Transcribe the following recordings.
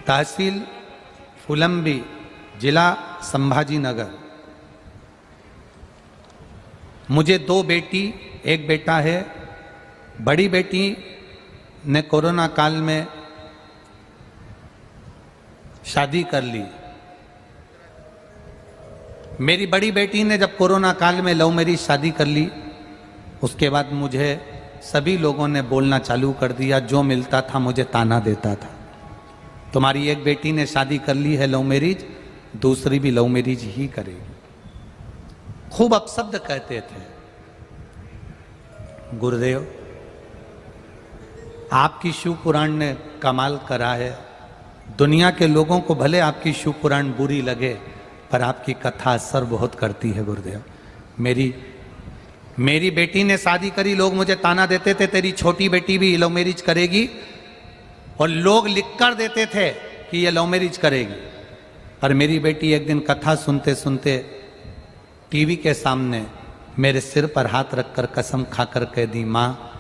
तहसील फुलंबी, जिला संभाजी नगर। मुझे 2 बेटी, 1 बेटा है। बड़ी बेटी ने कोरोना काल में शादी कर ली। मेरी बड़ी बेटी ने जब कोरोना काल में लव मैरिज शादी कर ली, उसके बाद मुझे सभी लोगों ने बोलना चालू कर दिया, जो मिलता था मुझे ताना देता था। तुम्हारी एक बेटी ने शादी कर ली है लव मैरिज, दूसरी भी लव मैरिज ही करेगी। खूब अपशब्द कहते थे। गुरुदेव, आपकी शिव पुराण ने कमाल करा है। दुनिया के लोगों को भले आपकी शिव पुराण बुरी लगे, पर आपकी कथा असर बहुत करती है। गुरुदेव, मेरी बेटी ने शादी करी, लोग मुझे ताना देते थे तेरी छोटी बेटी भी लव मैरिज करेगी, और लोग लिख कर देते थे कि ये लव मैरिज करेगी। और मेरी बेटी एक दिन कथा सुनते सुनते टीवी के सामने मेरे सिर पर हाथ रखकर कसम खाकर कह दी, माँ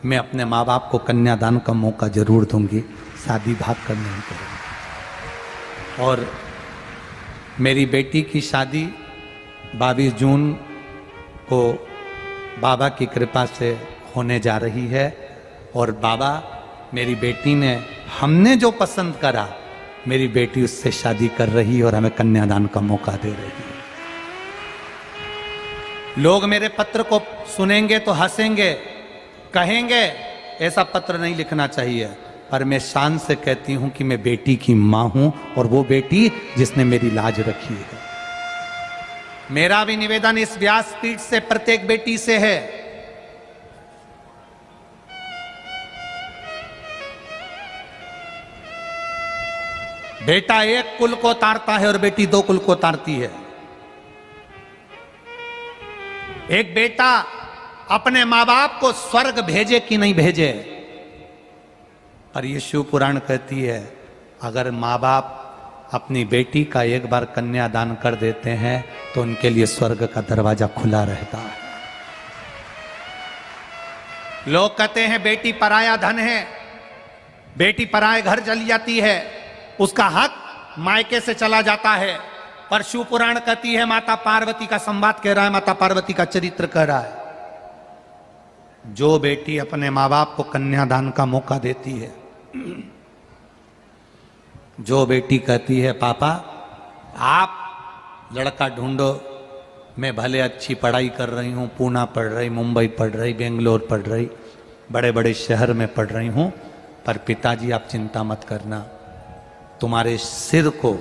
मैं अपने माँ बाप को कन्यादान का मौका जरूर दूंगी, शादी भाग कर नहीं करूँगी। और मेरी बेटी की शादी 22 जून को बाबा की कृपा से होने जा रही है। और बाबा, मेरी बेटी ने, हमने जो पसंद करा, मेरी बेटी उससे शादी कर रही है और हमें कन्यादान का मौका दे रही है। लोग मेरे पत्र को सुनेंगे तो हंसेंगे, कहेंगे ऐसा पत्र नहीं लिखना चाहिए, पर मैं शान से कहती हूं कि मैं बेटी की मां हूं, और वो बेटी जिसने मेरी लाज रखी है। मेरा भी निवेदन इस व्यासपीठ से प्रत्येक बेटी से है, बेटा एक कुल को तारता है और बेटी 2 कुल को तारती है। एक बेटा अपने मां बाप को स्वर्ग भेजे कि नहीं भेजे, पर यह शिव पुराण कहती है अगर मां बाप अपनी बेटी का एक बार कन्यादान कर देते हैं तो उनके लिए स्वर्ग का दरवाजा खुला रहता है। लोग कहते हैं बेटी पराया धन है, बेटी पराए घर चली जाती है, उसका हक मायके से चला जाता है। पर शिव पुराण कहती है, माता पार्वती का संवाद कह रहा है, माता पार्वती का चरित्र कह रहा है, जो बेटी अपने माँ बाप को कन्यादान का मौका देती है, जो बेटी कहती है पापा आप लड़का ढूंढो, मैं भले अच्छी पढ़ाई कर रही हूँ, पूना पढ़ रही, मुंबई पढ़ रही, बेंगलोर पढ़ रही, बड़े बड़े शहर में पढ़ रही हूँ, पर पिताजी आप चिंता मत करना, तुम्हारे सिर को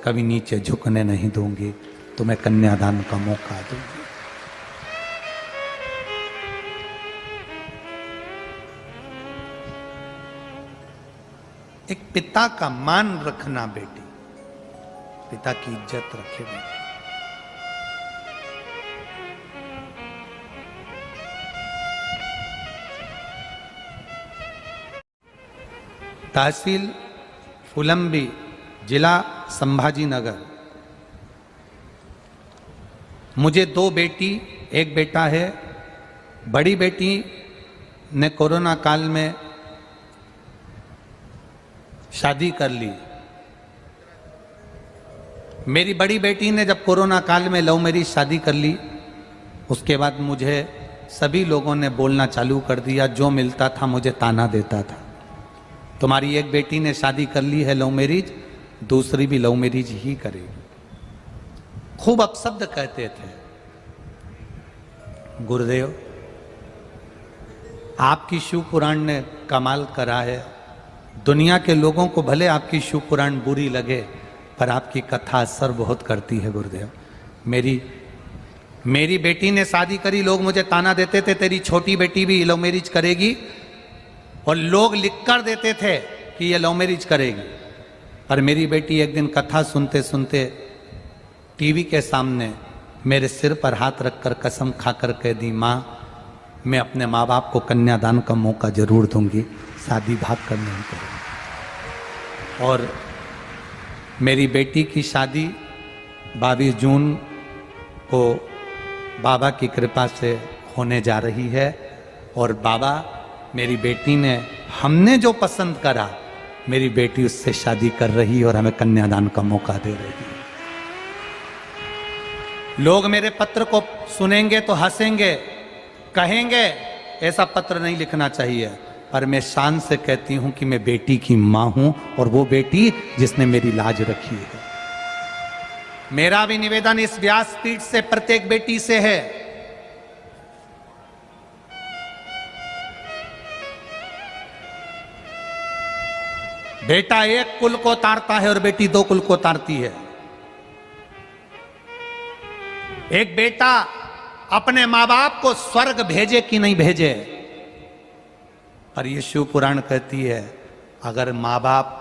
कभी नीचे झुकने नहीं दूंगी, तुम्हें कन्यादान का मौका दूंगी। एक पिता का मान रखना बेटी, पिता की इज्जत रखे बेटी। तहसील फुलंबी, जिला संभाजी नगर। मुझे 2 बेटी, 1 बेटा है। बड़ी बेटी ने कोरोना काल में शादी कर ली। मेरी बड़ी बेटी ने जब कोरोना काल में लव मैरिज शादी कर ली, उसके बाद मुझे सभी लोगों ने बोलना चालू कर दिया, जो मिलता था मुझे ताना देता था। तुम्हारी एक बेटी ने शादी कर ली है लव मैरिज, दूसरी भी लव मैरिज ही करेगी। खूब अपशब्द कहते थे। गुरुदेव, आपकी शिव पुराण ने कमाल करा है। दुनिया के लोगों को भले आपकी शिव पुराण बुरी लगे, पर आपकी कथा असर बहुत करती है। गुरुदेव, मेरी बेटी ने शादी करी, लोग मुझे ताना देते थे तेरी छोटी बेटी भी लव मैरिज करेगी, और लोग लिख कर देते थे कि ये लव मैरिज करेगी। और मेरी बेटी एक दिन कथा सुनते सुनते टीवी के सामने मेरे सिर पर हाथ रखकर कसम खाकर कह दी, माँ मैं अपने माँ बाप को कन्यादान का मौका जरूर दूंगी, शादी भाग कर नहीं करूँगी। और मेरी बेटी की शादी 22 जून को बाबा की कृपा से होने जा रही है। और बाबा, मेरी बेटी ने, हमने जो पसंद करा, मेरी बेटी उससे शादी कर रही है और हमें कन्यादान का मौका दे रही है। लोग मेरे पत्र को सुनेंगे तो हंसेंगे, कहेंगे ऐसा पत्र नहीं लिखना चाहिए, पर मैं शान से कहती हूं कि मैं बेटी की मां हूं और वो बेटी जिसने मेरी लाज रखी है। मेरा भी निवेदन इस व्यासपीठ से प्रत्येक बेटी से है, बेटा एक कुल को तारता है और बेटी दो कुल को तारती है। एक बेटा अपने मां बाप को स्वर्ग भेजे कि नहीं भेजे, पर ये शिव पुराण कहती है अगर मां बाप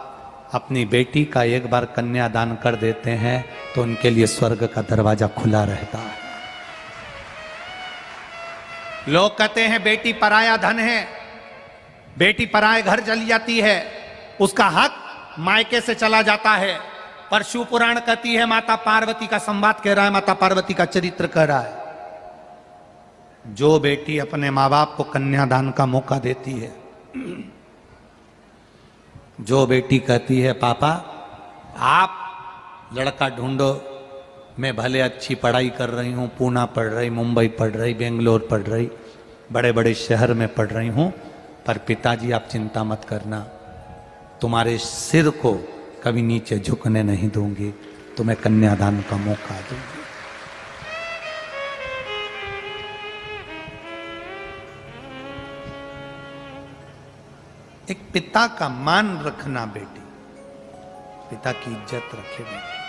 अपनी बेटी का एक बार कन्यादान कर देते हैं तो उनके लिए स्वर्ग का दरवाजा खुला रहता है। लोग कहते हैं बेटी पराया धन है, बेटी पराए घर चली जाती है, उसका हक मायके से चला जाता है, पर शिव पुराण कहती है, माता पार्वती का संवाद कह रहा है, माता पार्वती का चरित्र कह रहा है, जो बेटी अपने मां बाप को कन्यादान का मौका देती है, जो बेटी कहती है पापा आप लड़का ढूंढो, मैं भले अच्छी पढ़ाई कर रही हूँ, पूना पढ़ रही, मुंबई पढ़ रही, बेंगलोर पढ़ रही, बड़े बड़े शहर में पढ़ रही हूँ, पर पिताजी आप चिंता मत करना, तुम्हारे सिर को कभी नीचे झुकने नहीं दूंगी, तुम्हें कन्यादान का मौका दूंगी। एक पिता का मान रखना बेटी, पिता की इज्जत रखे बेटी।